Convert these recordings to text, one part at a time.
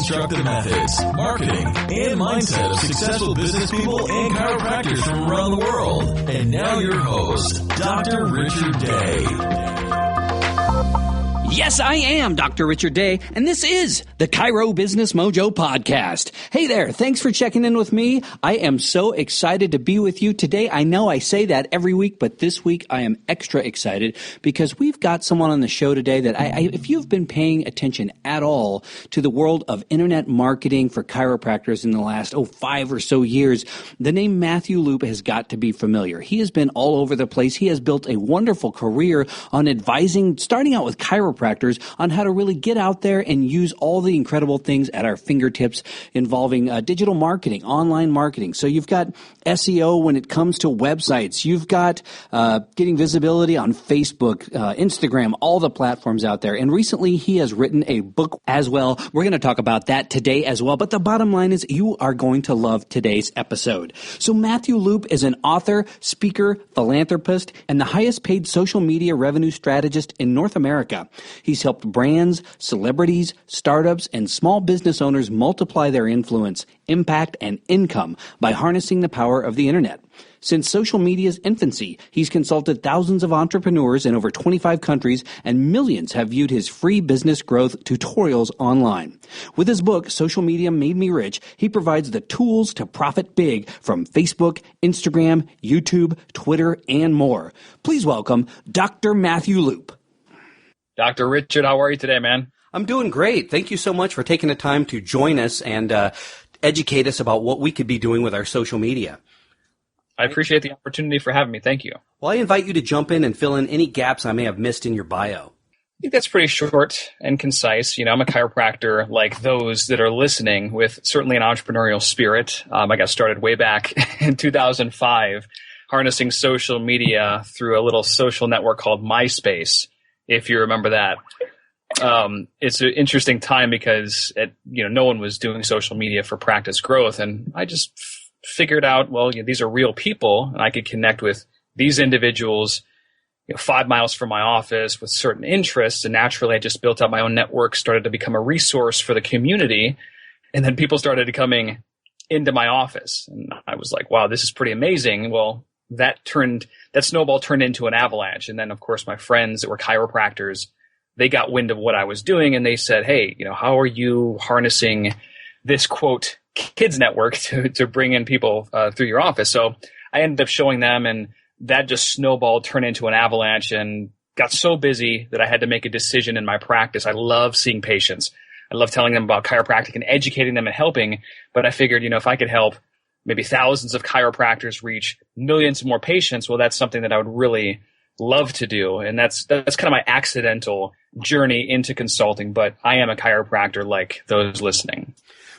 constructive methods, marketing, and mindset of successful business people and chiropractors from around the world. And now your host, Dr. Richard Day. Yes, I am Dr. Richard Day, and this is the Chiro Business Mojo Podcast. Hey there, thanks for checking in with me. I am so excited to be with you today. I know I say that every week, but this week I am extra excited because we've got someone on the show today that if you've been paying attention at all to the world of internet marketing for chiropractors in the last 5 or so years, the name Matthew Loop has got to be familiar. He has been all over the place. He has built a wonderful career on advising, starting out with chiropractors, on how to really get out there and use all the incredible things at our fingertips involving digital marketing, online marketing. So you've got SEO when it comes to websites. You've got getting visibility on Facebook, Instagram, all the platforms out there. And recently he has written a book as well. We're going to talk about that today as well. But the bottom line is you are going to love today's episode. So Matthew Loop is an author, speaker, philanthropist, and the highest paid social media revenue strategist in North America. He's helped brands, celebrities, startups, and small business owners multiply their influence, impact, and income by harnessing the power of the internet. Since social media's infancy, he's consulted thousands of entrepreneurs in over 25 countries, and millions have viewed his free business growth tutorials online. With his book, Social Media Made Me Rich, he provides the tools to profit big from Facebook, Instagram, YouTube, Twitter, and more. Please welcome Dr. Matthew Loop. Dr. Richard, how are you today, man? I'm doing great. Thank you so much for taking the time to join us and educate us about what we could be doing with our social media. I appreciate the opportunity for having me. Thank you. Well, I invite you to jump in and fill in any gaps I may have missed in your bio. I think that's pretty short and concise. You know, I'm a chiropractor like those that are listening with certainly an entrepreneurial spirit. I got started way back in 2005, harnessing social media through a little social network called MySpace, if you remember that. It's an interesting time because no one was doing social media for practice growth, and I just figured out, well, these are real people, and I could connect with these individuals 5 miles from my office with certain interests, and naturally I just built up my own network, started to become a resource for the community, and then people started coming into my office, and I was like, wow, this is pretty amazing. Well, that snowball turned into an avalanche. And then, of course, my friends that were chiropractors, they got wind of what I was doing, and they said, hey, how are you harnessing this, quote, kids network to bring in people through your office? So I ended up showing them, and that just snowballed, turned into an avalanche, and got so busy that I had to make a decision in my practice. I love seeing patients. I love telling them about chiropractic and educating them and helping. But I figured, if I could help maybe thousands of chiropractors reach millions more patients, well, that's something that I would really love to do. And that's kind of my accidental journey into consulting. But I am a chiropractor like those listening.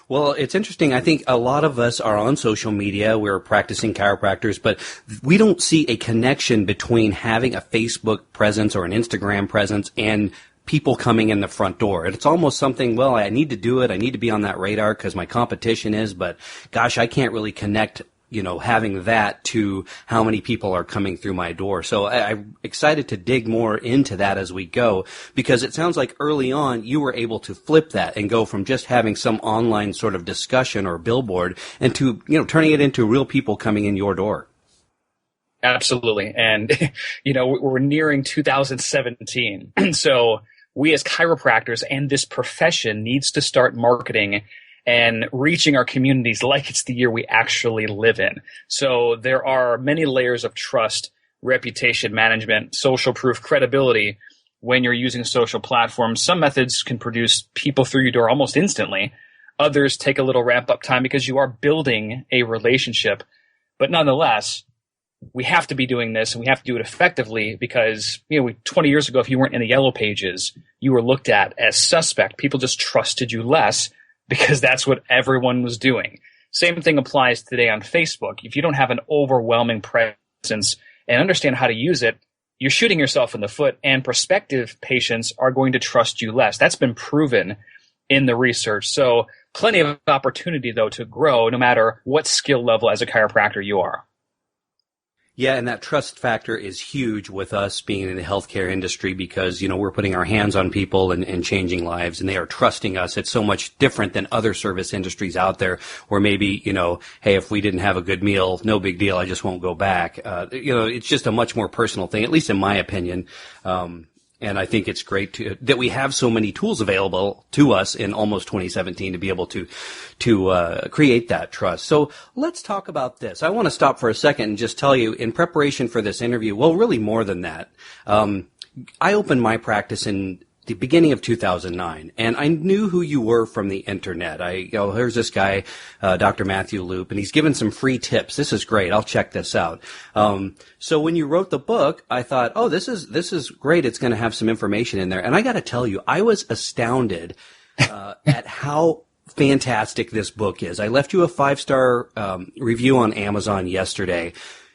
Well, it's interesting. I think a lot of us are on social media. We're practicing chiropractors, but we don't see a connection between having a Facebook presence or an Instagram presence and people coming in the front door. It's almost something, well, I need to do it. I need to be on that radar because my competition is, but gosh, I can't really connect, having that to how many people are coming through my door. So I'm excited to dig more into that as we go, because it sounds like early on you were able to flip that and go from just having some online sort of discussion or billboard and to, turning it into real people coming in your door. Absolutely. And, we're nearing 2017. So we as chiropractors and this profession needs to start marketing and reaching our communities like it's the year we actually live in. So there are many layers of trust, reputation management, social proof, credibility when you're using social platforms. Some methods can produce people through your door almost instantly. Others take a little ramp up time because you are building a relationship. But nonetheless, we have to be doing this, and we have to do it effectively because, 20 years ago, if you weren't in the yellow pages, you were looked at as suspect. People just trusted you less because that's what everyone was doing. Same thing applies today on Facebook. If you don't have an overwhelming presence and understand how to use it, you're shooting yourself in the foot, and prospective patients are going to trust you less. That's been proven in the research. So plenty of opportunity, though, to grow no matter what skill level as a chiropractor you are. Yeah, and that trust factor is huge with us being in the healthcare industry because, we're putting our hands on people and changing lives, and they are trusting us. It's so much different than other service industries out there where maybe, hey, if we didn't have a good meal, no big deal, I just won't go back. It's just a much more personal thing, at least in my opinion. And I think it's great that we have so many tools available to us in almost 2017 to be able to create that trust. So let's talk about this. I want to stop for a second and just tell you, in preparation for this interview, well, really more than that, I opened my practice in the beginning of 2009, and I knew who you were from the internet. Here's this guy, Dr. Matthew Loop, and he's given some free tips. This is great. I'll check this out. So when you wrote the book, I thought, oh, this is great. It's going to have some information in there. And I got to tell you, I was astounded at how fantastic this book is. I left you a 5-star review on Amazon yesterday.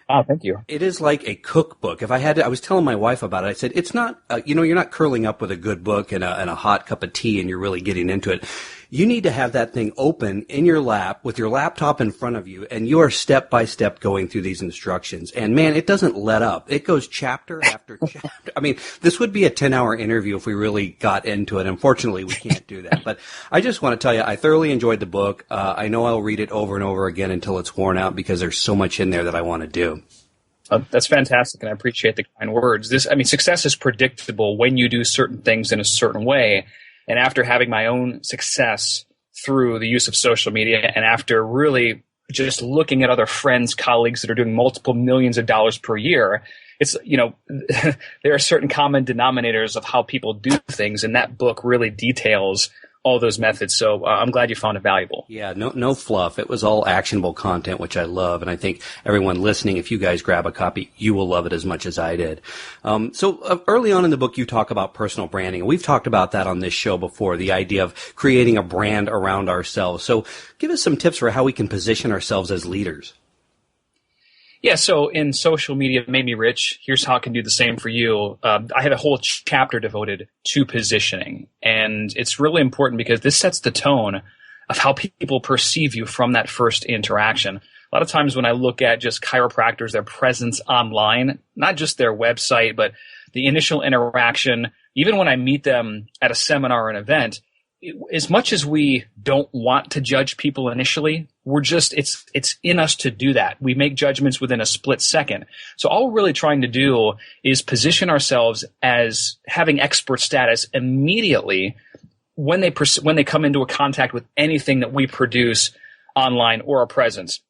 Oh, thank you. It is like a cookbook. I was telling my wife about it. I said, it's not, you're not curling up with a good book and a hot cup of tea and you're really getting into it. You need to have that thing open in your lap with your laptop in front of you, and you are step by step going through these instructions. And man, it doesn't let up. It goes chapter after chapter. I mean, this would be a 10-hour interview if we really got into it. Unfortunately, we can't do that. But I just want to tell you, I thoroughly enjoyed the book. I know I'll read it over and over again until it's worn out because there's so much in there that I want to do. That's fantastic, and I appreciate the kind words. Success is predictable when you do certain things in a certain way. And after having my own success through the use of social media, and after really just looking at other friends, colleagues that are doing multiple millions of dollars per year, it's, there are certain common denominators of how people do things, and that book really details all those methods. So I'm glad you found it valuable. Yeah, no fluff. It was all actionable content, which I love. And I think everyone listening, if you guys grab a copy, you will love it as much as I did. So early on in the book, you talk about personal branding. We've talked about that on this show before, the idea of creating a brand around ourselves. So give us some tips for how we can position ourselves as leaders. Yeah, so in Social Media Made Me Rich, here's how it can do the same for you. I have a whole chapter devoted to positioning, and it's really important because this sets the tone of how people perceive you from that first interaction. A lot of times when I look at just chiropractors, their presence online, not just their website, but the initial interaction, even when I meet them at a seminar or an event, as much as we don't want to judge people initially, it's in us to do that. We make judgments within a split second. So all we're really trying to do is position ourselves as having expert status immediately when they come into a contact with anything that we produce online or our presence.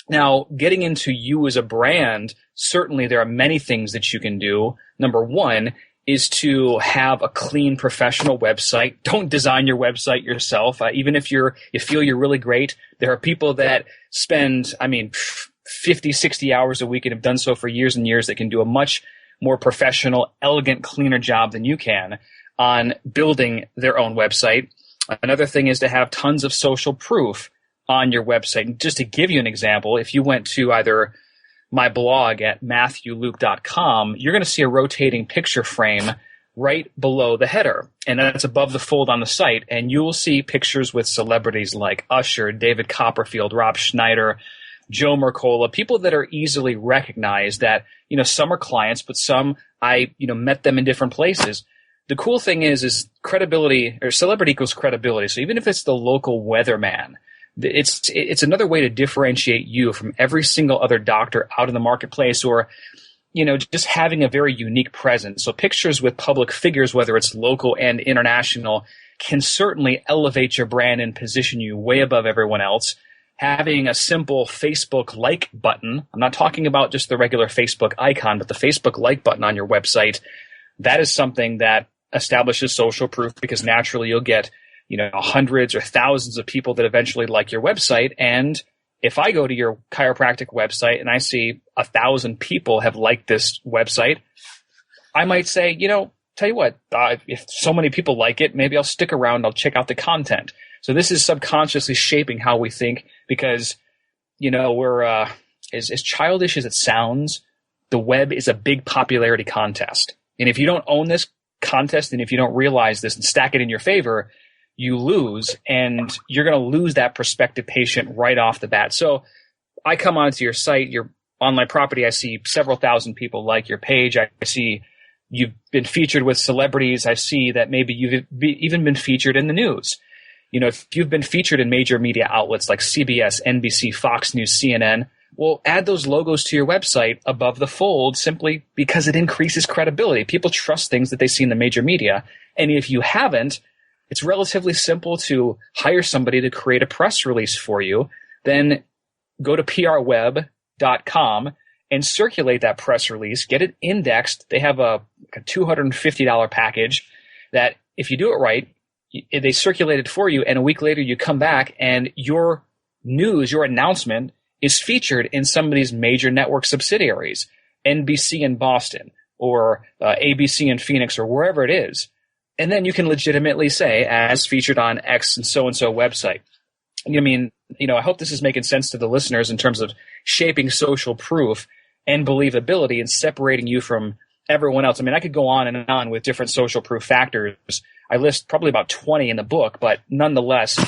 Now, getting into you as a brand, certainly there are many things that you can do. Number one is to have a clean professional website. Don't design your website yourself. Even if you feel you're really great, there are people that spend, 50, 60 hours a week and have done so for years and years that can do a much more professional, elegant, cleaner job than you can on building their own website. Another thing is to have tons of social proof on your website. Just to give you an example, if you went to either my blog at MatthewLuke.com, you're going to see a rotating picture frame right below the header. And that's above the fold on the site. And you will see pictures with celebrities like Usher, David Copperfield, Rob Schneider, Joe Mercola, people that are easily recognized that, some are clients, but some I, met them in different places. The cool thing is credibility, or celebrity equals credibility. So even if it's the local weatherman, it's another way to differentiate you from every single other doctor out in the marketplace, or, just having a very unique presence. So pictures with public figures, whether it's local and international, can certainly elevate your brand and position you way above everyone else. Having a simple Facebook like button, I'm not talking about just the regular Facebook icon, but the Facebook like button on your website, that is something that establishes social proof, because naturally you'll get hundreds or thousands of people that eventually like your website. And if I go to your chiropractic website and I see 1,000 people have liked this website, I might say, tell you what, if so many people like it, maybe I'll stick around, I'll check out the content. So this is subconsciously shaping how we think, because, we're, as childish as it sounds, the web is a big popularity contest. And if you don't own this contest, and if you don't realize this and stack it in your favor, you lose, and you're going to lose that prospective patient right off the bat. So I come onto your site, you're on my property, I see several thousand people like your page. I see you've been featured with celebrities. I see that maybe you've even been featured in the news. If you've been featured in major media outlets like CBS, NBC, Fox News, CNN, well, add those logos to your website above the fold simply because it increases credibility. People trust things that they see in the major media. And if you haven't, it's relatively simple to hire somebody to create a press release for you. Then go to prweb.com and circulate that press release, get it indexed. They have a $250 package that if you do it right, they circulate it for you, and a week later you come back and your news, your announcement is featured in some of these major network subsidiaries, NBC in Boston or ABC in Phoenix or wherever it is. And then you can legitimately say, as featured on X and so website. I hope this is making sense to the listeners in terms of shaping social proof and believability and separating you from everyone else. I could go on and on with different social proof factors. I list probably about 20 in the book, but nonetheless,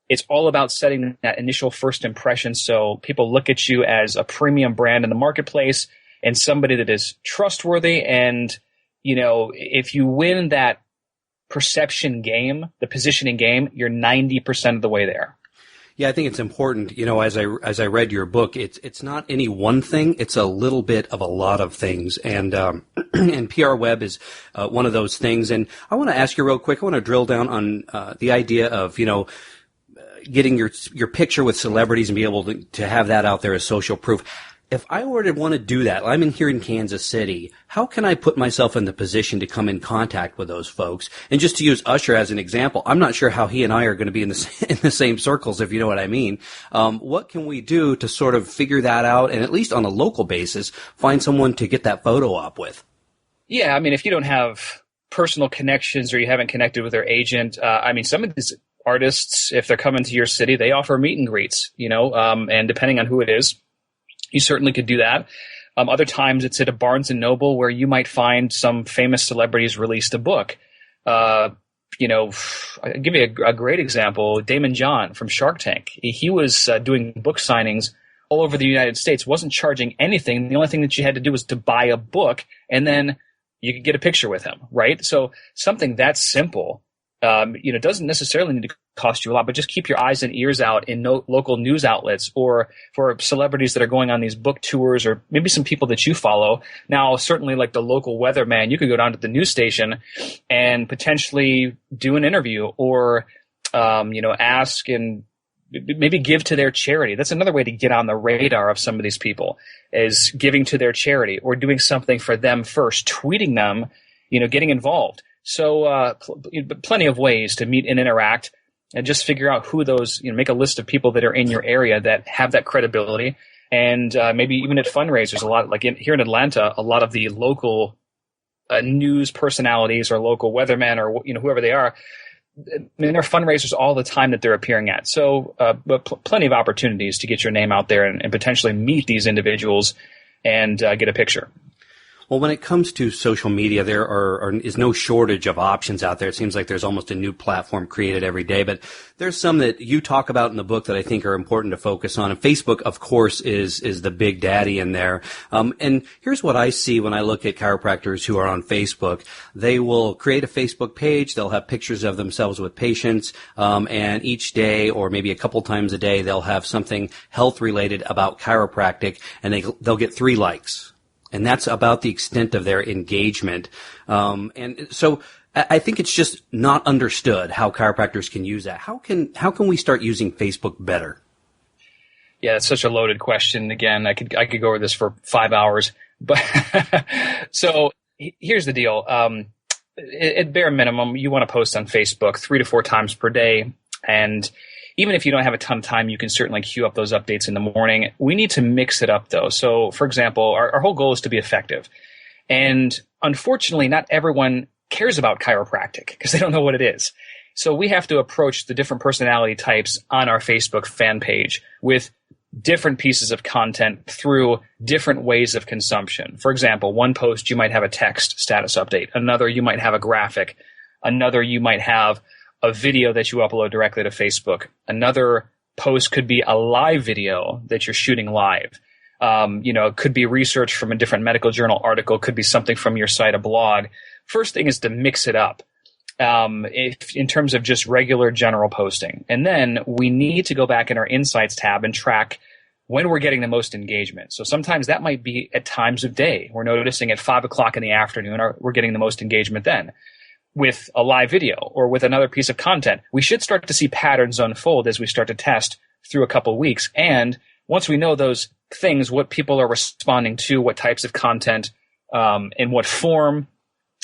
it's all about setting that initial first impression so people look at you as a premium brand in the marketplace and somebody that is trustworthy. And, if you win that perception game, the positioning game, you're 90% of the way there. Yeah, I think it's important. As I read your book, it's not any one thing. It's a little bit of a lot of things, and and PR Web is one of those things. And I want to ask you real quick. I want to drill down on the idea of getting your picture with celebrities and be able to have that out there as social proof. If I were to want to do that, I'm here in Kansas City, how can I put myself in the position to come in contact with those folks? And just to use Usher as an example, I'm not sure how he and I are going to be in the same circles, if you know what I mean. What can we do to sort of figure that out and at least on a local basis, find someone to get that photo op with? Yeah, if you don't have personal connections or you haven't connected with their agent, some of these artists, if they're coming to your city, they offer meet and greets, and depending on who it is, you certainly could do that. Other times it's at a Barnes & Noble where you might find some famous celebrities released a book. I'll give you a great example. Damon John from Shark Tank. He was doing book signings all over the United States, wasn't charging anything. The only thing that you had to do was to buy a book, and then you could get a picture with him, right? So something that simple, doesn't necessarily need to cost you a lot, but just keep your eyes and ears out in local news outlets or for celebrities that are going on these book tours or maybe some people that you follow. Now, certainly like the local weatherman, you could go down to the news station and potentially do an interview or, ask and maybe give to their charity. That's another way to get on the radar of some of these people is giving to their charity or doing something for them first, tweeting them, getting involved. So plenty of ways to meet and interact and just figure out who those, make a list of people that are in your area that have that credibility. And maybe even at fundraisers, a lot, like here in Atlanta, a lot of the local news personalities or local weathermen or, whoever they are, there are fundraisers all the time that they're appearing at. So but plenty of opportunities to get your name out there and potentially meet these individuals and get a picture. Well, when it comes to social media, there is no shortage of options out there. It seems like there's almost a new platform created every day, but there's some that you talk about in the book that I think are important to focus on. And Facebook, of course, is the big daddy in there. And here's what I see when I look at chiropractors who are on Facebook. They will create a Facebook page. They'll have pictures of themselves with patients. And each day or maybe a couple times a day, they'll have something health related about chiropractic and they'll get 3 likes. And that's about the extent of their engagement. And so I think it's just not understood how chiropractors can use that. How can we start using Facebook better? Yeah, it's such a loaded question. Again, I could go over this for 5 hours. But so here's the deal. At bare minimum, you want to post on Facebook 3 to 4 times per day. And even if you don't have a ton of time, you can certainly queue up those updates in the morning. We need to mix it up, though. So, for example, our whole goal is to be effective. And unfortunately, not everyone cares about chiropractic because they don't know what it is. So we have to approach the different personality types on our Facebook fan page with different pieces of content through different ways of consumption. For example, one post, you might have a text status update. Another, you might have a graphic. Another, you might have a video that you upload directly to Facebook. Another post could be a live video that you're shooting live. It could be research from a different medical journal article, could be something from your site, a blog. First thing is to mix it up in terms of just regular general posting. And then we need to go back in our Insights tab and track when we're getting the most engagement. So sometimes that might be at times of day. We're noticing at 5 o'clock in the afternoon, we're getting the most engagement then. With a live video or with another piece of content, we should start to see patterns unfold as we start to test through a couple of weeks. And once we know those things, what people are responding to, what types of content, in what form,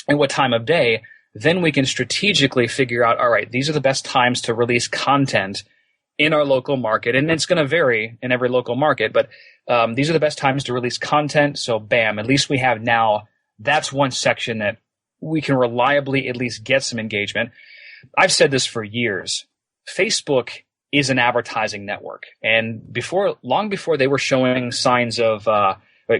and what time of day, then we can strategically figure out, all right, these are the best times to release content in our local market. And it's going to vary in every local market, but these are the best times to release content. So bam, at least we have now, that's one section that we can reliably at least get some engagement. I've said this for years. Facebook is an advertising network. And long before they were showing signs of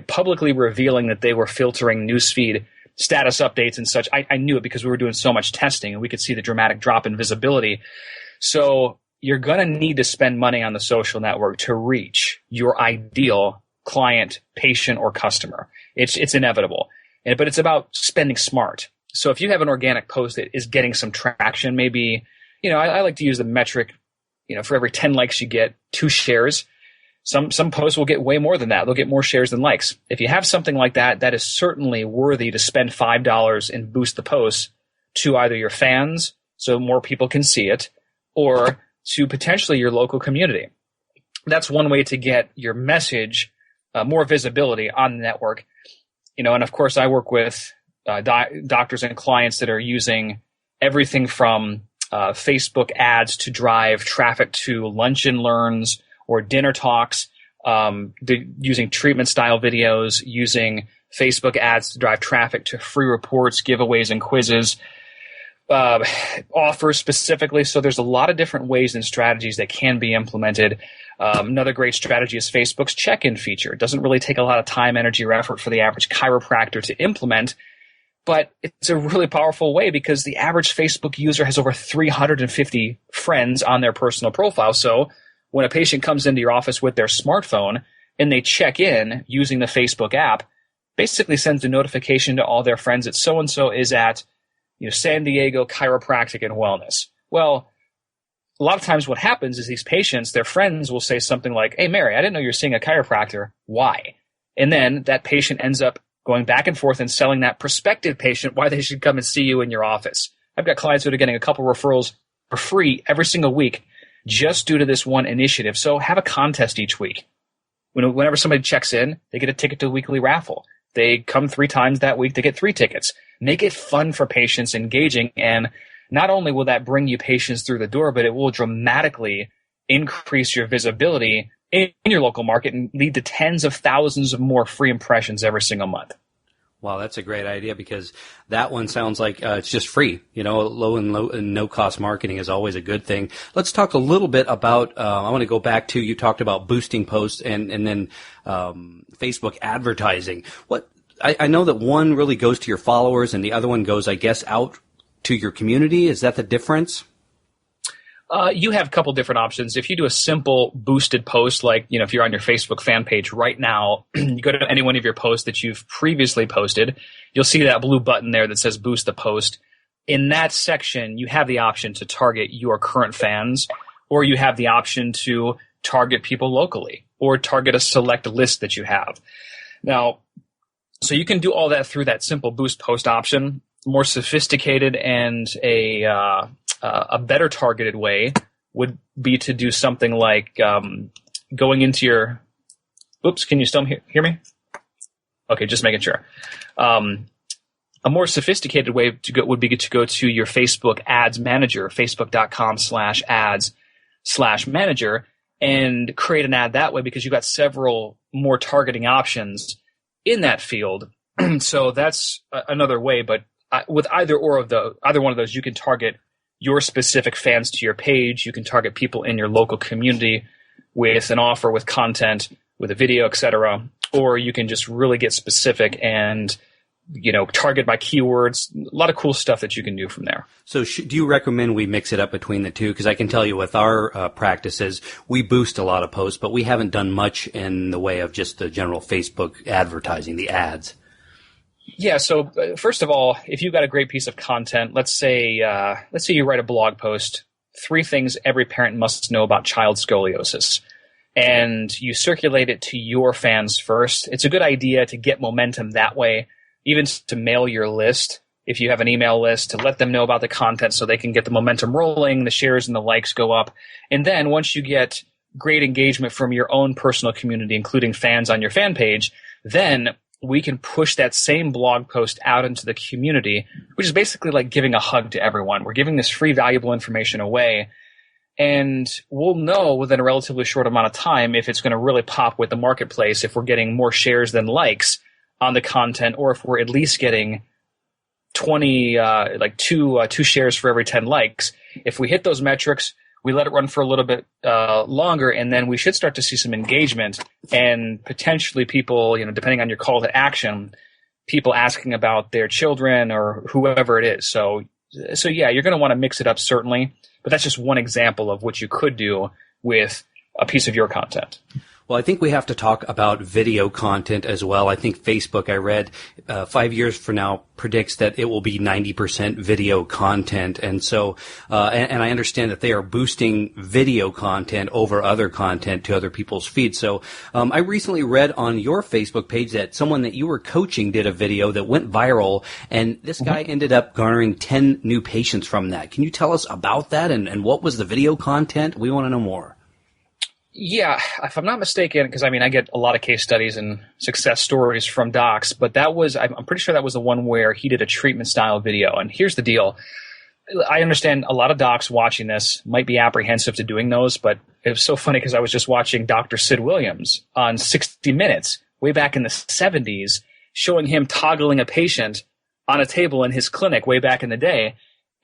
publicly revealing that they were filtering newsfeed status updates and such, I knew it because we were doing so much testing and we could see the dramatic drop in visibility. So you're going to need to spend money on the social network to reach your ideal client, patient, or customer. It's inevitable. But it's about spending smart. So if you have an organic post that is getting some traction, maybe, I like to use the metric, for every 10 likes you get 2 shares. Some posts will get way more than that. They'll get more shares than likes. If you have something like that, that is certainly worthy to spend $5 and boost the posts to either your fans so more people can see it, or to potentially your local community. That's one way to get your message more visibility on the network. And of course, I work with doctors and clients that are using everything from Facebook ads to drive traffic to lunch and learns or dinner talks, using treatment style videos, using Facebook ads to drive traffic to free reports, giveaways, and quizzes, offers specifically. So there's a lot of different ways and strategies that can be implemented. Another great strategy is Facebook's check-in feature. It doesn't really take a lot of time, energy, or effort for the average chiropractor to implement, but it's a really powerful way because the average Facebook user has over 350 friends on their personal profile. So when a patient comes into your office with their smartphone and they check in using the Facebook app, basically sends a notification to all their friends that so-and-so is at San Diego Chiropractic and Wellness. Well, a lot of times what happens is these patients, their friends will say something like, "Hey, Mary, I didn't know you're seeing a chiropractor. Why?" And then that patient ends up going back and forth and selling that prospective patient why they should come and see you in your office. I've got clients that are getting a couple referrals for free every single week just due to this one initiative. So have a contest each week. Whenever somebody checks in, they get a ticket to the weekly raffle. They come 3 times that week, they get 3 tickets. Make it fun for patients, engaging, and not only will that bring you patients through the door, but it will dramatically increase your visibility in your local market and lead to tens of thousands of more free impressions every single month. Wow, that's a great idea because that one sounds like it's just free. Low and no cost marketing is always a good thing. Let's talk a little bit about, I want to go back to, you talked about boosting posts and then Facebook advertising. I know that one really goes to your followers and the other one goes, I guess, out to your community. Is that the difference? You have a couple different options. If you do a simple boosted post, like, if you're on your Facebook fan page right now, you go to any one of your posts that you've previously posted, you'll see that blue button there that says boost the post. In that section, you have the option to target your current fans, or you have the option to target people locally or target a select list that you have. Now, so you can do all that through that simple boost post option. More sophisticated and a better targeted way would be to do something like going into your – oops, can you still hear me? Okay, just making sure. A more sophisticated way would be to go to your Facebook ads manager, facebook.com/ads/manager, and create an ad that way because you've got several more targeting options in that field. So that's another way, but with either one of those, you can target your specific fans to your page. You can target people in your local community with an offer, with content, with a video, etc. Or you can just really get specific and target by keywords, a lot of cool stuff that you can do from there. So do you recommend we mix it up between the two? Because I can tell you with our practices, we boost a lot of posts, but we haven't done much in the way of just the general Facebook advertising, the ads. Yeah. So first of all, if you've got a great piece of content, let's say you write a blog post, 3 things every parent must know about child scoliosis, and you circulate it to your fans first. It's a good idea to get momentum that way, even to mail your list. If you have an email list, to let them know about the content so they can get the momentum rolling, the shares and the likes go up. And then once you get great engagement from your own personal community, including fans on your fan page, then we can push that same blog post out into the community, which is basically like giving a hug to everyone. We're giving this free, valuable information away, and we'll know within a relatively short amount of time if it's going to really pop with the marketplace, if we're getting more shares than likes on the content, or if we're at least getting 2 shares for every 10 likes. If we hit those metrics, we let it run for a little bit longer, and then we should start to see some engagement and potentially people, depending on your call to action, people asking about their children or whoever it is. So yeah, you're going to want to mix it up certainly, but that's just one example of what you could do with a piece of your content. Well, I think we have to talk about video content as well. I think Facebook, I read 5 years from now, predicts that it will be 90% video content. And so, and I understand that they are boosting video content over other content to other people's feeds. So, I recently read on your Facebook page that someone that you were coaching did a video that went viral, and this guy ended up garnering 10 new patients from that. Can you tell us about that and what was the video content? We want to know more. Yeah, if I'm not mistaken, because I get a lot of case studies and success stories from docs, but I'm pretty sure that was the one where he did a treatment style video. And here's the deal. I understand a lot of docs watching this might be apprehensive to doing those, but it was so funny because I was just watching Dr. Sid Williams on 60 Minutes way back in the 70s, showing him toggling a patient on a table in his clinic way back in the day.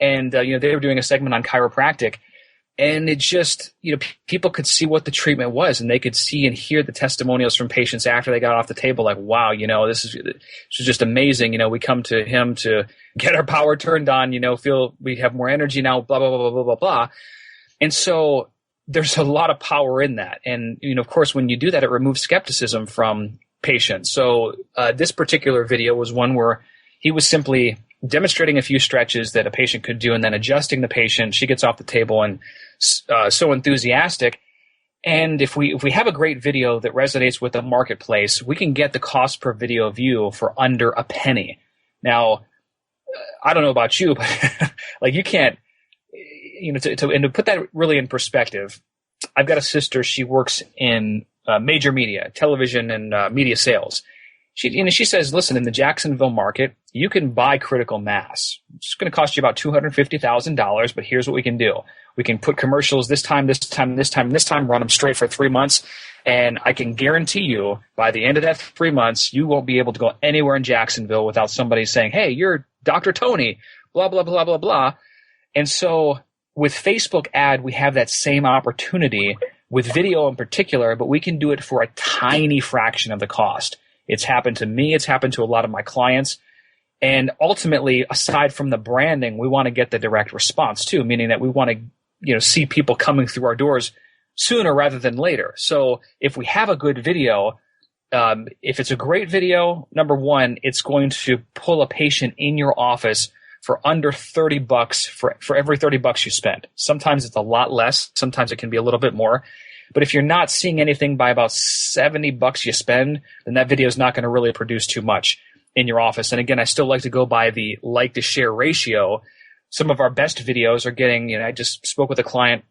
And, they were doing a segment on chiropractic. And it just, people could see what the treatment was, and they could see and hear the testimonials from patients after they got off the table, like, wow, this is just amazing. We come to him to get our power turned on, feel we have more energy now, blah, blah, blah, blah, blah, blah, blah. And so there's a lot of power in that. And, of course, when you do that, it removes skepticism from patients. So this particular video was one where he was simply demonstrating a few stretches that a patient could do and then adjusting the patient. She gets off the table and so enthusiastic. And if we have a great video that resonates with the marketplace, we can get the cost per video view for under a penny. Now, I don't know about you, but like you can't, to put that really in perspective, I've got a sister, she works in major media, television and media sales. She says, listen, in the Jacksonville market, you can buy critical mass. It's going to cost you about $250,000, but here's what we can do. We can put commercials this time, run them straight for 3 months, and I can guarantee you by the end of that 3 months, you won't be able to go anywhere in Jacksonville without somebody saying, hey, you're Dr. Tony, blah, blah, blah, blah, blah. And so with Facebook ad, we have that same opportunity with video in particular, but we can do it for a tiny fraction of the cost. It's happened to me. It's happened to a lot of my clients. And ultimately, aside from the branding, we want to get the direct response too, meaning that we want to, see people coming through our doors sooner rather than later. So if we have a good video, if it's a great video, number one, it's going to pull a patient in your office for under $30 for every $30 you spend. Sometimes it's a lot less. Sometimes it can be a little bit more. But if you're not seeing anything by about $70 you spend, then that video is not going to really produce too much in your office. And again, I still like to go by the like to share ratio. Some of our best videos are getting, I just spoke with a client,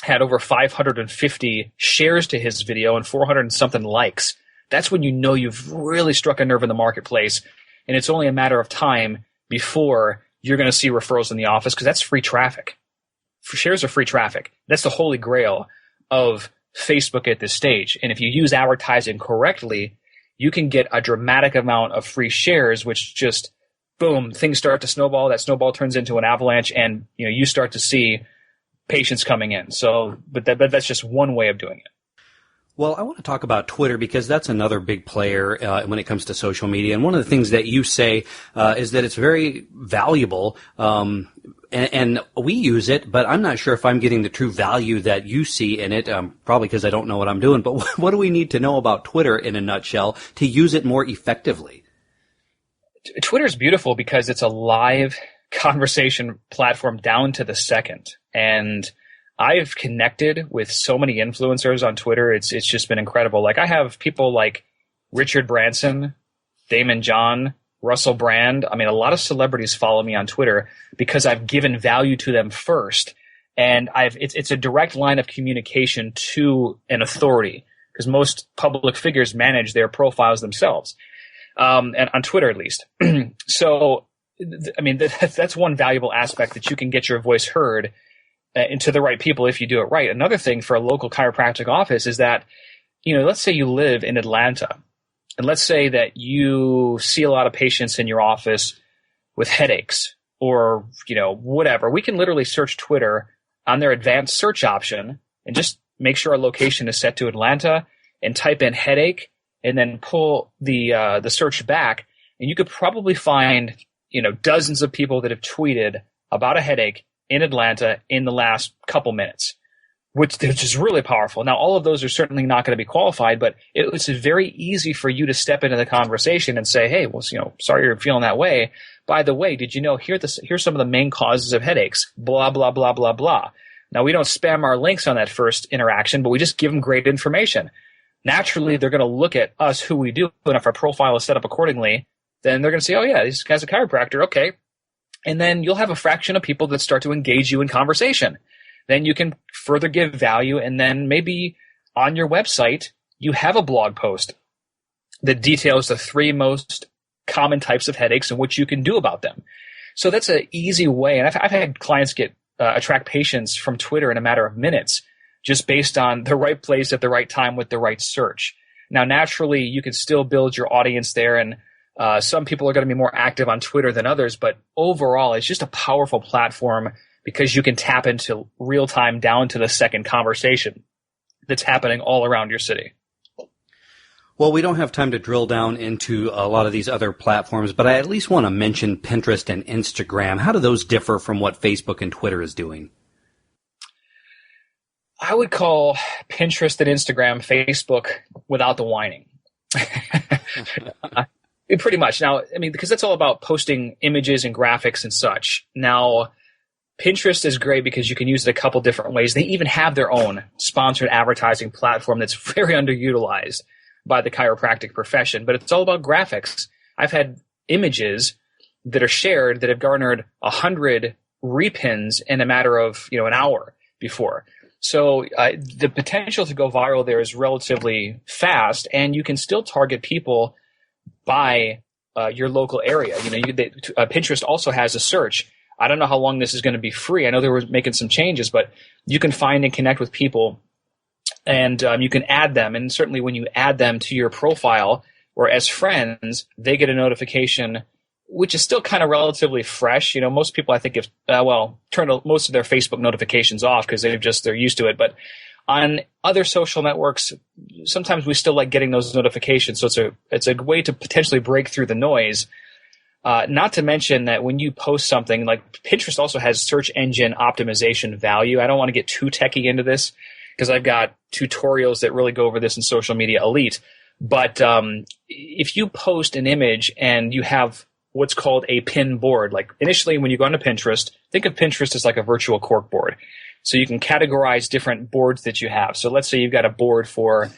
had over 550 shares to his video and 400 and something likes. That's when you know you've really struck a nerve in the marketplace. And it's only a matter of time before you're going to see referrals in the office, because that's free traffic. Shares are free traffic. That's the holy grail of Facebook at this stage. And if you use advertising correctly, you can get a dramatic amount of free shares, which just, boom, things start to snowball. That snowball turns into an avalanche, and you start to see patients coming in. So, but that's just one way of doing it. Well, I want to talk about Twitter because that's another big player when it comes to social media. And one of the things that you say is that it's very valuable, and we use it, but I'm not sure if I'm getting the true value that you see in it, probably because I don't know what I'm doing. But what do we need to know about Twitter in a nutshell to use it more effectively? Twitter is beautiful because it's a live conversation platform down to the second. And I've connected with so many influencers on Twitter. It's just been incredible. Like, I have people like Richard Branson, Damon John, Russell Brand. I mean, a lot of celebrities follow me on Twitter because I've given value to them first. And it's a direct line of communication to an authority, because most public figures manage their profiles themselves. And on Twitter, at least. So, I mean, that's one valuable aspect, that you can get your voice heard into the right people if you do it right. Another thing for a local chiropractic office is that, let's say you live in Atlanta, and let's say that you see a lot of patients in your office with headaches or, whatever. We can literally search Twitter on their advanced search option and just make sure our location is set to Atlanta and type in headache and then pull the search back. And you could probably find, dozens of people that have tweeted about a headache in Atlanta in the last couple minutes, which is really powerful. Now, all of those are certainly not going to be qualified, but it's very easy for you to step into the conversation and say, hey, well, sorry you're feeling that way. By the way, did you know here's some of the main causes of headaches, blah, blah, blah, blah, blah. Now, we don't spam our links on that first interaction, but we just give them great information. Naturally, they're going to look at us, who we do, and if our profile is set up accordingly, then they're going to say, oh, yeah, this guy's a chiropractor. Okay. And then you'll have a fraction of people that start to engage you in conversation. Then you can further give value, and then maybe on your website, you have a blog post that details the 3 most common types of headaches and what you can do about them. So that's an easy way. And I've had clients attract patients from Twitter in a matter of minutes, just based on the right place at the right time with the right search. Now, naturally, you can still build your audience there, and some people are going to be more active on Twitter than others, but overall, it's just a powerful platform because you can tap into real-time, down-to-the-second conversation that's happening all around your city. Well, we don't have time to drill down into a lot of these other platforms, but I at least want to mention Pinterest and Instagram. How do those differ from what Facebook and Twitter is doing? I would call Pinterest and Instagram Facebook without the whining. Pretty much. Now, I mean, because that's all about posting images and graphics and such. Now, Pinterest is great because you can use it a couple different ways. They even have their own sponsored advertising platform that's very underutilized by the chiropractic profession, but it's all about graphics. I've had images that are shared that have garnered 100 repins in a matter of, an hour before. So the potential to go viral there is relatively fast, and you can still target people by your local area. Pinterest also has a search. I don't know how long this is going to be free. I know they were making some changes, but you can find and connect with people, and you can add them. And certainly when you add them to your profile or as friends, they get a notification, which is still kind of relatively fresh. Most people, I think, have turned most of their Facebook notifications off because they're used to it. But on other social networks, sometimes we still like getting those notifications. So it's a way to potentially break through the noise. Not to mention that when you post something, like Pinterest also has search engine optimization value. I don't want to get too techie into this because I've got tutorials that really go over this in Social Media Elite. But if you post an image and you have what's called a pin board, like initially when you go onto Pinterest, think of Pinterest as like a virtual cork board. So you can categorize different boards that you have. So let's say you've got a board for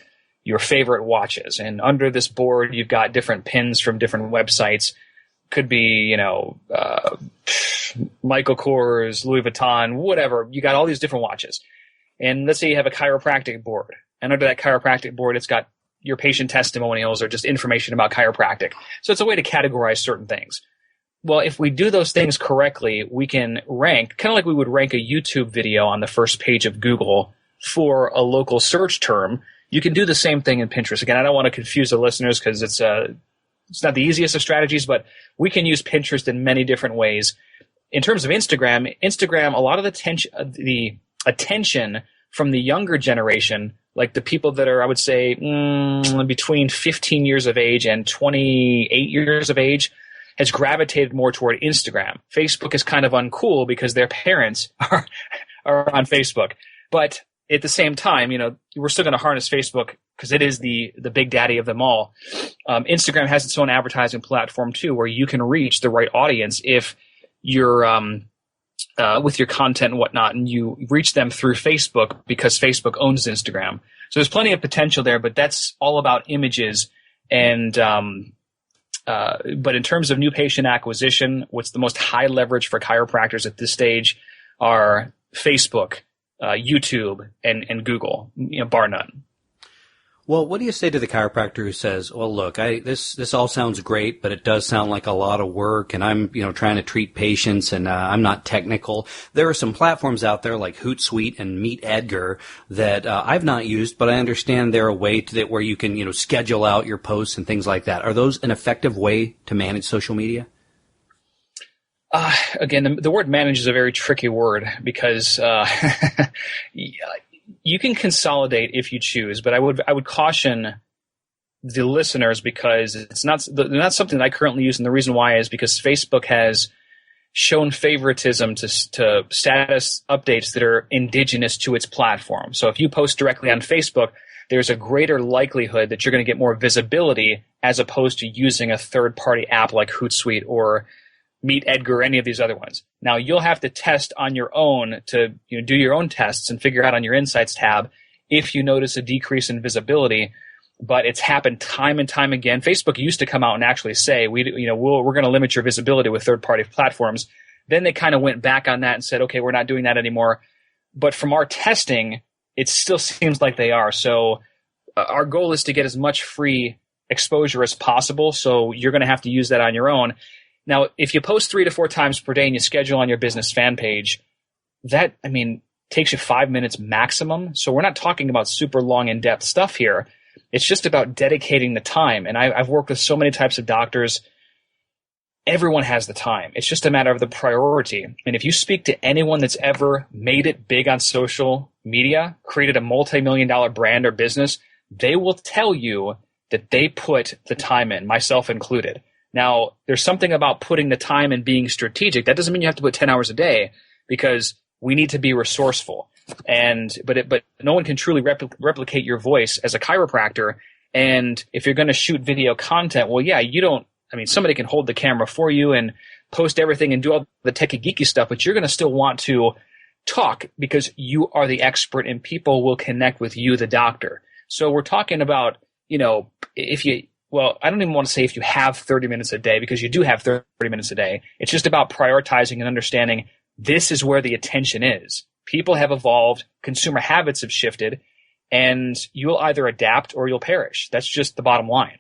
your favorite watches, and under this board you've got different pins from different websites. Could be, Michael Kors, Louis Vuitton, whatever. You got all these different watches. And let's say you have a chiropractic board. And under that chiropractic board, it's got your patient testimonials or just information about chiropractic. So it's a way to categorize certain things. Well, if we do those things correctly, we can rank, kind of like we would rank a YouTube video on the first page of Google for a local search term. You can do the same thing in Pinterest. Again, I don't want to confuse the listeners because it's not the easiest of strategies, but we can use Pinterest in many different ways. In terms of Instagram, a lot of the attention from the younger generation like the people that are, I would say, between 15 years of age and 28 years of age has gravitated more toward Instagram. Facebook is kind of uncool because their parents are on Facebook. But at the same time, we're still going to harness Facebook because it is the big daddy of them all. Instagram has its own advertising platform too, where you can reach the right audience if you're with your content and whatnot, and you reach them through Facebook because Facebook owns Instagram. So there's plenty of potential there, but that's all about images. And but in terms of new patient acquisition, what's the most high leverage for chiropractors at this stage are Facebook, YouTube, and Google, bar none. Well, what do you say to the chiropractor who says, well, look, this all sounds great, but it does sound like a lot of work, and I'm, trying to treat patients, and I'm not technical. There are some platforms out there like Hootsuite and Meet Edgar that I've not used, but I understand they're a way where you can, schedule out your posts and things like that. Are those an effective way to manage social media? Again, the word manage is a very tricky word because you can consolidate if you choose, but I would caution the listeners because it's not something that I currently use, and the reason why is because Facebook has shown favoritism to status updates that are indigenous to its platform. So if you post directly on Facebook, there's a greater likelihood that you're going to get more visibility as opposed to using a third-party app like Hootsuite or Meet Edgar or any of these other ones. Now, you'll have to test on your own to do your own tests and figure out on your Insights tab if you notice a decrease in visibility. But it's happened time and time again. Facebook used to come out and actually say, we're going to limit your visibility with third-party platforms. Then they kind of went back on that and said, okay, we're not doing that anymore. But from our testing, it still seems like they are. So our goal is to get as much free exposure as possible. So you're going to have to use that on your own. Now, if you post 3 to 4 times per day and you schedule on your business fan page, that, takes you 5 minutes maximum. So we're not talking about super long, in-depth stuff here. It's just about dedicating the time. And I've worked with so many types of doctors. Everyone has the time. It's just a matter of the priority. And if you speak to anyone that's ever made it big on social media, created a multi-million-dollar brand or business, they will tell you that they put the time in, myself included. Now, there's something about putting the time and being strategic. That doesn't mean you have to put 10 hours a day because we need to be resourceful. But no one can truly replicate your voice as a chiropractor. And if you're going to shoot video content, well, yeah, somebody can hold the camera for you and post everything and do all the techie geeky stuff, but you're going to still want to talk because you are the expert and people will connect with you, the doctor. So we're talking about, I don't even want to say if you have 30 minutes a day because you do have 30 minutes a day. It's just about prioritizing and understanding this is where the attention is. People have evolved, consumer habits have shifted, and you'll either adapt or you'll perish. That's just the bottom line.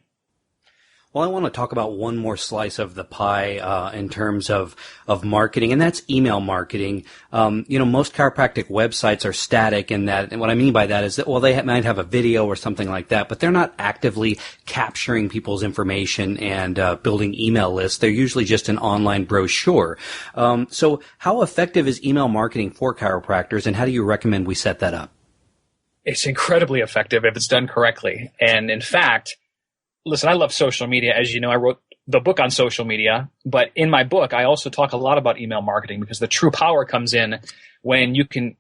Well, I want to talk about one more slice of the pie in terms of marketing, and that's email marketing. Most chiropractic websites are static in that, and what I mean by that is that, well, they might have a video or something like that, but they're not actively capturing people's information and building email lists. They're usually just an online brochure. So how effective is email marketing for chiropractors, and how do you recommend we set that up? It's incredibly effective if it's done correctly. And in fact, listen, I love social media. As you know, I wrote the book on social media, but in my book, I also talk a lot about email marketing because the true power comes in when you can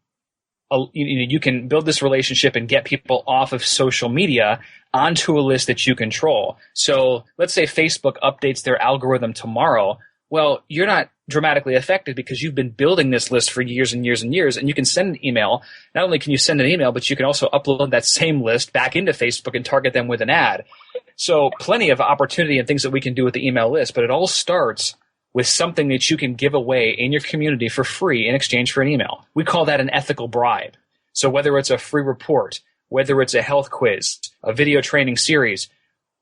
build this relationship and get people off of social media onto a list that you control. So let's say Facebook updates their algorithm tomorrow. Well, you're not dramatically affected because you've been building this list for years and years and years, and you can send an email. Not only can you send an email, but you can also upload that same list back into Facebook and target them with an ad. So plenty of opportunity and things that we can do with the email list, but it all starts with something that you can give away in your community for free in exchange for an email. We call that an ethical bribe. So whether it's a free report, whether it's a health quiz, a video training series,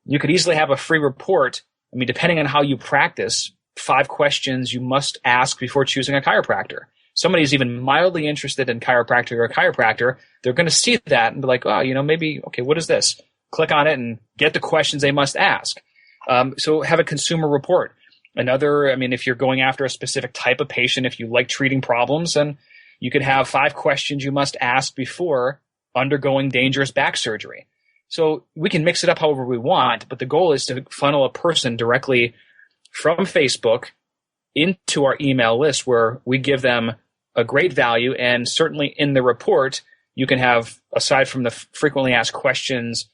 you could easily have a free report. Depending on how you practice, 5 questions you must ask before choosing a chiropractor. Somebody who's even mildly interested in chiropractic or a chiropractor, they're going to see that and be like, what is this? Click on it and get the questions they must ask. So have a consumer report. If you're going after a specific type of patient, if you like treating problems, then you could have 5 questions you must ask before undergoing dangerous back surgery. So we can mix it up however we want, but the goal is to funnel a person directly from Facebook into our email list where we give them a great value. And certainly in the report, you can have, aside from the frequently asked questions,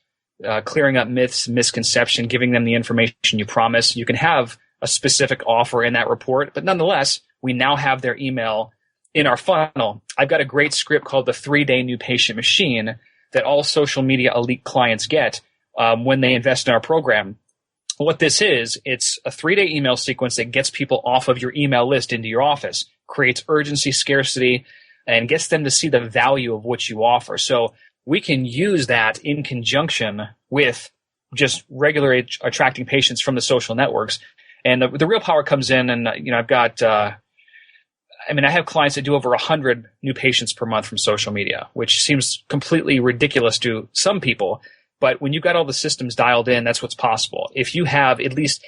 clearing up myths, misconception, giving them the information you promise, you can have a specific offer in that report. But nonetheless, we now have their email in our funnel. I've got a great script called the 3-Day New Patient Machine that all social media elite clients get when they invest in our program. What this is, it's a 3-day email sequence that gets people off of your email list into your office, creates urgency, scarcity, and gets them to see the value of what you offer. So we can use that in conjunction with just regularly attracting patients from the social networks. And the real power comes in, and I've got, I have clients that do over 100 new patients per month from social media, which seems completely ridiculous to some people. But when you've got all the systems dialed in, that's what's possible. If you have at least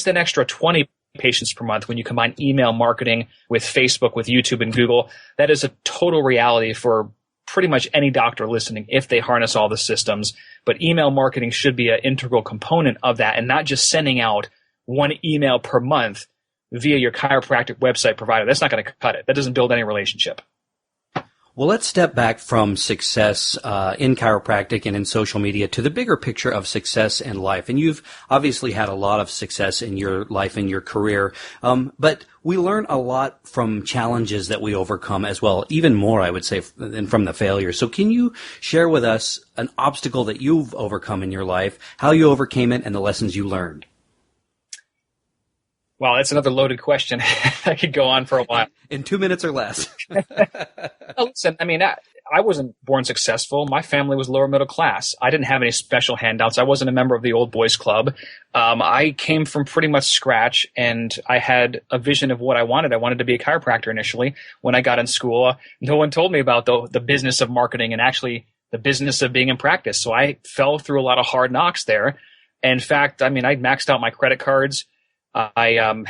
an extra 20 patients per month when you combine email marketing with Facebook, with YouTube and Google, that is a total reality for pretty much any doctor listening if they harness all the systems. But email marketing should be an integral component of that, and not just sending out one email per month via your chiropractic website provider. That's not going to cut it. That doesn't build any relationship. Well, let's step back from success in chiropractic and in social media to the bigger picture of success in life. And you've obviously had a lot of success in your life and your career, but we learn a lot from challenges that we overcome as well, even more, I would say, than from the failures. So can you share with us an obstacle that you've overcome in your life, how you overcame it, and the lessons you learned? Wow, that's another loaded question. I could go on for a while. In 2 minutes or less. Well, listen, I wasn't born successful. My family was lower middle class. I didn't have any special handouts. I wasn't a member of the old boys club. I came from pretty much scratch, and I had a vision of what I wanted. I wanted to be a chiropractor initially. When I got in school, no one told me about the business of marketing and actually the business of being in practice. So I fell through a lot of hard knocks there. In fact, I maxed out my credit cards. I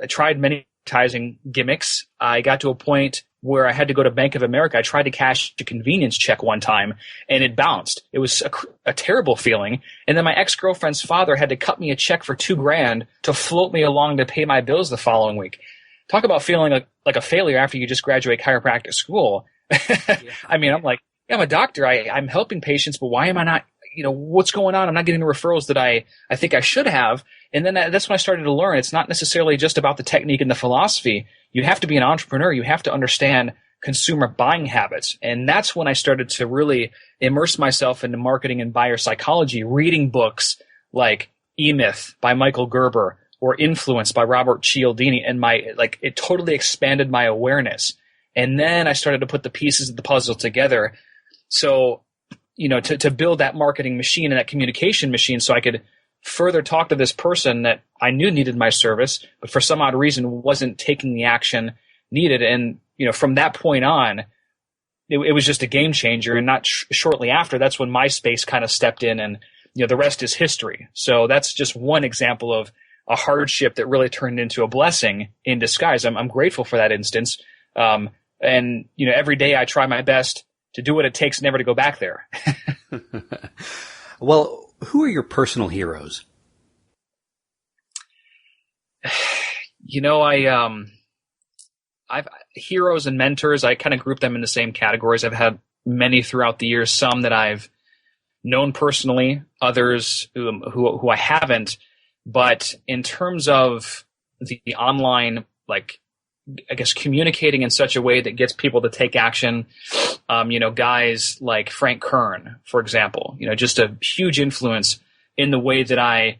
tried many advertising gimmicks. I got to a point where I had to go to Bank of America. I tried to cash a convenience check one time, and it bounced. It was a terrible feeling. And then my ex-girlfriend's father had to cut me a check for $2,000 to float me along to pay my bills the following week. Talk about feeling like a failure after you just graduate chiropractic school. Yeah. I'm like, yeah, I'm a doctor. I'm helping patients, but why am I not, what's going on? I'm not getting the referrals that I think I should have. And then that's when I started to learn it's not necessarily just about the technique and the philosophy. You have to be an entrepreneur. You have to understand consumer buying habits. And that's when I started to really immerse myself into marketing and buyer psychology, reading books like E-Myth by Michael Gerber or Influence by Robert Cialdini. And it totally expanded my awareness. And then I started to put the pieces of the puzzle together. So, to build that marketing machine and that communication machine so I could further talk to this person that I knew needed my service, but for some odd reason wasn't taking the action needed. And, from that point on, it was just a game changer. And not shortly after, that's when MySpace kind of stepped in, and, the rest is history. So that's just one example of a hardship that really turned into a blessing in disguise. I'm grateful for that instance. And, every day I try my best to do what it takes never to go back there. Well, who are your personal heroes? I've heroes and mentors. I kind of group them in the same categories. I've had many throughout the years, some that I've known personally, others who I haven't. But in terms of the online, communicating in such a way that gets people to take action, guys like Frank Kern, for example, just a huge influence in the way that I,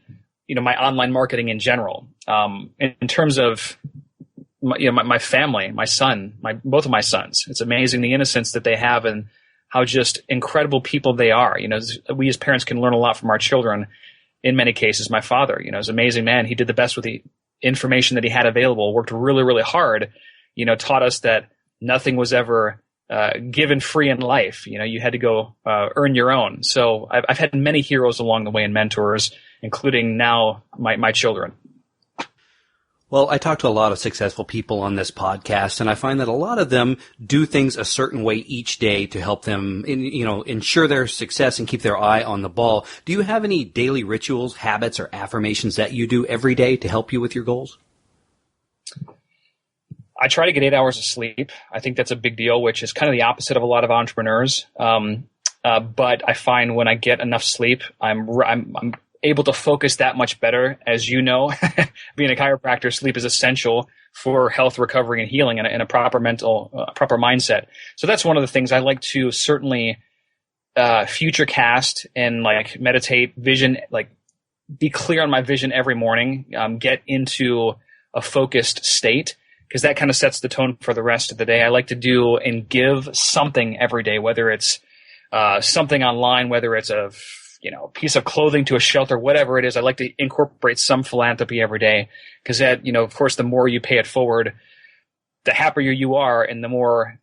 my online marketing in general. In terms of my family, my son, both of my sons, it's amazing the innocence that they have and how just incredible people they are. We as parents can learn a lot from our children. In many cases, my father, is an amazing man. He did the best with the information that he had available, worked really, really hard, taught us that nothing was ever given free in life. You had to go earn your own. So I've had many heroes along the way and mentors, including now my children. Well, I talk to a lot of successful people on this podcast, and I find that a lot of them do things a certain way each day to help them, ensure their success and keep their eye on the ball. Do you have any daily rituals, habits, or affirmations that you do every day to help you with your goals? I try to get 8 hours of sleep. I think that's a big deal, which is kind of the opposite of a lot of entrepreneurs. But I find when I get enough sleep, I'm able to focus that much better. As you know, being a chiropractor, sleep is essential for health, recovery, and healing and a proper proper mindset. So that's one of the things I like to certainly future cast and like meditate, vision, like be clear on my vision every morning, get into a focused state, because that kind of sets the tone for the rest of the day. I like to do and give something every day, whether it's something online, whether it's a piece of clothing to a shelter, whatever it is. I like to incorporate some philanthropy every day, because that, of course, the more you pay it forward, the happier you are, and the more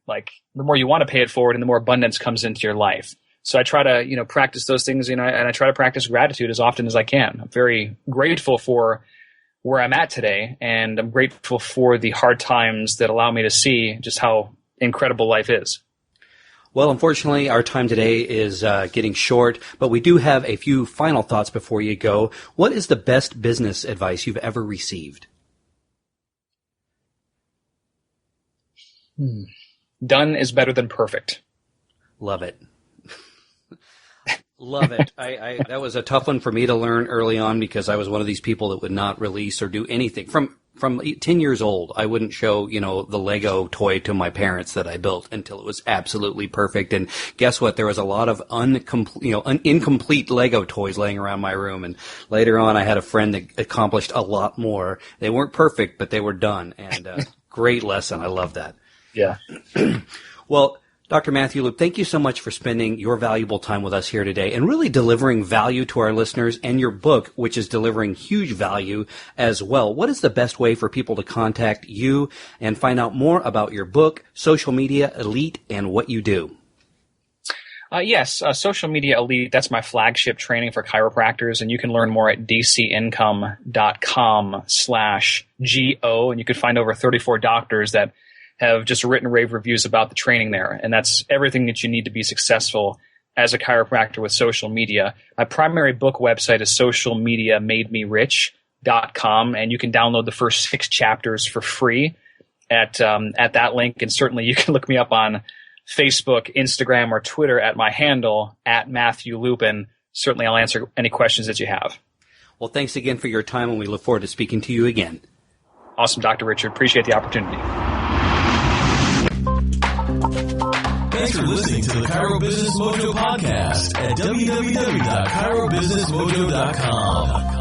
you want to pay it forward, and the more abundance comes into your life. So I try to, practice those things, and I try to practice gratitude as often as I can. I'm very grateful for where I'm at today, and I'm grateful for the hard times that allow me to see just how incredible life is. Well, unfortunately, our time today is getting short, but we do have a few final thoughts before you go. What is the best business advice you've ever received? Done is better than perfect. Love it. Love it. That was a tough one for me to learn early on, because I was one of these people that would not release or do anything. From 10 years old, I wouldn't show, the Lego toy to my parents that I built until it was absolutely perfect. And guess what? There was a lot of incomplete Lego toys laying around my room. And later on, I had a friend that accomplished a lot more. They weren't perfect, but they were done. And great lesson. I love that. Yeah. Well, Dr. Matthew Loop, thank you so much for spending your valuable time with us here today and really delivering value to our listeners, and your book, which is delivering huge value as well. What is the best way for people to contact you and find out more about your book, Social Media Elite, and what you do? Yes, Social Media Elite, that's my flagship training for chiropractors, and you can learn more at dcincome.com/GO, and you can find over 34 doctors that have just written rave reviews about the training there. And that's everything that you need to be successful as a chiropractor with social media. My primary book website is socialmediamademerich.com, and you can download the first 6 chapters for free at that link. And certainly you can look me up on Facebook, Instagram, or Twitter at my handle, at Matthew Lupin. Certainly I'll answer any questions that you have. Well, thanks again for your time, and we look forward to speaking to you again. Awesome, Dr. Richard. Appreciate the opportunity. Thanks for listening to the Chiro Business Mojo podcast at www.chirobusinessmojo.com.